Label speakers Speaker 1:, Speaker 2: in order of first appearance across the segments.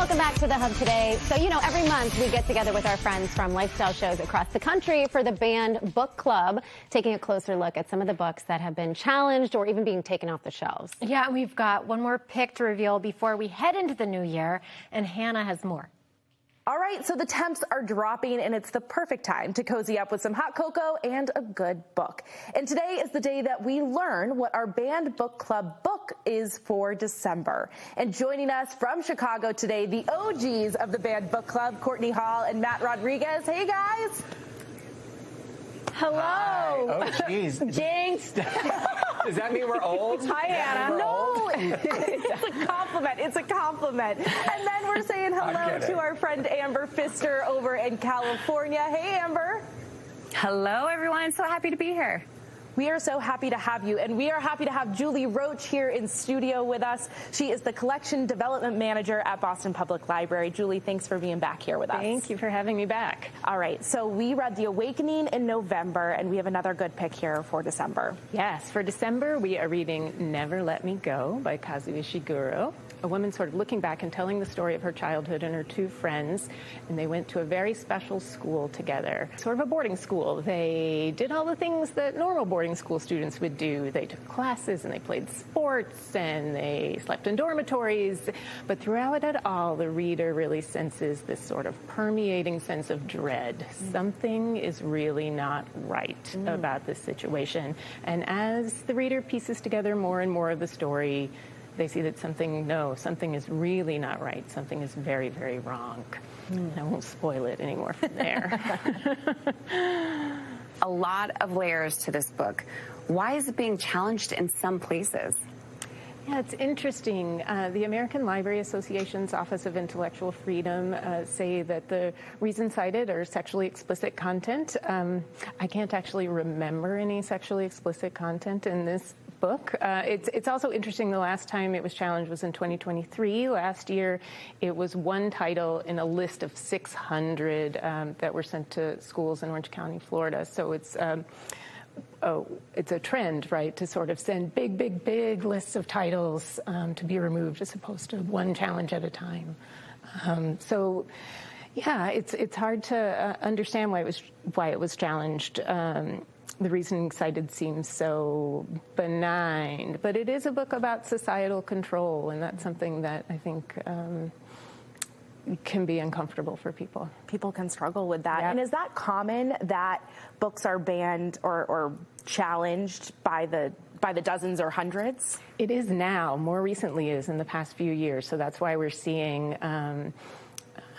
Speaker 1: Welcome back to The Hub today. So, every month we get together with our friends from lifestyle shows across the country for the Banned Book Club, taking a closer look at some of the books that have been challenged or even being taken off the shelves.
Speaker 2: Yeah, we've got one more pick to reveal before we head into the new year, and Hannah has more.
Speaker 3: All right, so the temps are dropping, and it's the perfect time to cozy up with some hot cocoa and a good book. And today is the day that we learn what our Banned Book Club book is for December. And joining us from Chicago today, the OGs of the Banned Book Club, Courtney Hall and Matt Rodriguez. Hey, guys. Hello.
Speaker 4: Hi. Oh, geez.
Speaker 3: Jinx.
Speaker 4: Does that mean we're old?
Speaker 3: Hi, Anna. No, it's a compliment. It's a compliment. And then we're saying hello to our friend Amber Pfister over in California. Hey, Amber.
Speaker 5: Hello, everyone. So happy to be here.
Speaker 3: We are so happy to have you, and we are happy to have Julie Roach here in studio with us. She is the Collection Development Manager at Boston Public Library. Julie, thanks for being back here with us.
Speaker 5: Thank you for having me back.
Speaker 3: All right, so we read The Awakening in November, and we have another good pick here for December.
Speaker 5: Yes, for December, we are reading Never Let Me Go by Kazuo Ishirguro. A woman sort of looking back and telling the story of her childhood and her two friends, and they went to a very special school together, sort of a boarding school. They did all the things that normal boarding school students would do. They took classes and they played sports and they slept in dormitories, but throughout it all, the reader really senses this sort of permeating sense of dread. Something is really not right about this situation, and as the reader pieces together more and more of the story, they see that something is really not right. Something is very, very wrong. I won't spoil it anymore from there.
Speaker 6: A lot of layers to this book. Why is it being challenged in some places?
Speaker 5: Yeah, it's interesting. The American Library Association's Office of Intellectual Freedom say that the reasons cited are sexually explicit content. I can't actually remember any sexually explicit content in this book. It's also interesting, the last time it was challenged was in 2023. Last year, it was one title in a list of 600 that were sent to schools in Orange County, Florida. So it's a trend, right, to sort of send big lists of titles to be removed as opposed to one challenge at a time. So, yeah, it's hard to understand why it was challenged. The reasoning cited seems so benign, but it is a book about societal control, and that's something that I think can be uncomfortable for people.
Speaker 3: People can struggle with that.
Speaker 5: Yeah.
Speaker 3: And is that common that books are banned or challenged by the dozens or hundreds?
Speaker 5: It is now. More recently is in the past few years. So that's why we're seeing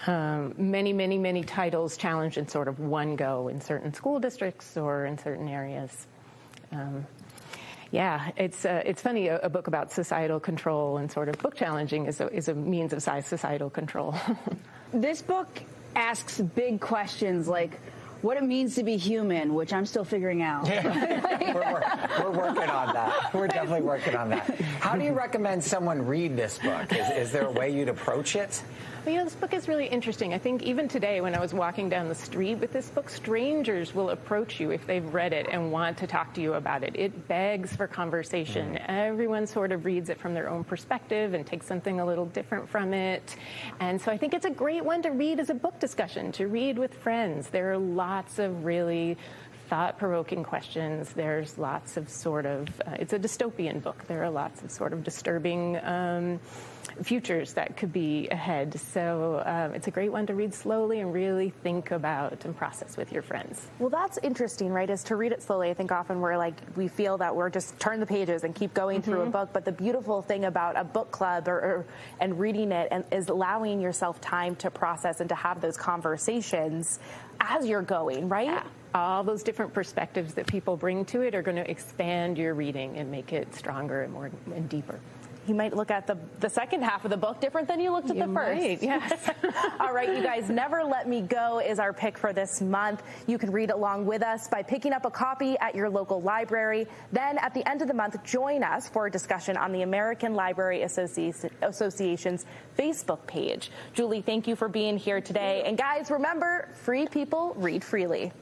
Speaker 5: many titles challenged in sort of one go in certain school districts or in certain areas. Yeah, it's funny, a book about societal control and sort of book challenging is a means of societal control.
Speaker 7: This book asks big questions like what it means to be human, which I'm still figuring out.
Speaker 4: Yeah. We're working on that. We're definitely working on that. How do you recommend someone read this book? Is there a way you'd approach it?
Speaker 5: Well, this book is really interesting. I think even today when I was walking down the street with this book, strangers will approach you if they've read it and want to talk to you about it. It begs for conversation. Everyone sort of reads it from their own perspective and takes something a little different from it. And so I think it's a great one to read as a book discussion, to read with friends. There are lots of really thought-provoking questions. There's lots of sort of, it's a dystopian book. There are lots of sort of disturbing futures that could be ahead. So it's a great one to read slowly and really think about and process with your friends.
Speaker 3: Well, that's interesting, right? Is to read it slowly. I think often we feel that we're just turn the pages and keep going through a book. But the beautiful thing about a book club and reading it is allowing yourself time to process and to have those conversations as you're going, right?
Speaker 5: Yeah. All those different perspectives that people bring to it are going to expand your reading and make it stronger and more and deeper.
Speaker 3: You might look at the second half of the book different than you looked at the first.
Speaker 5: Might, yes.
Speaker 3: All right, you guys, Never Let Me Go is our pick for this month. You can read along with us by picking up a copy at your local library. Then at the end of the month, join us for a discussion on the American Library Association's Facebook page. Julie, thank you for being here today. And guys, remember, free people read freely.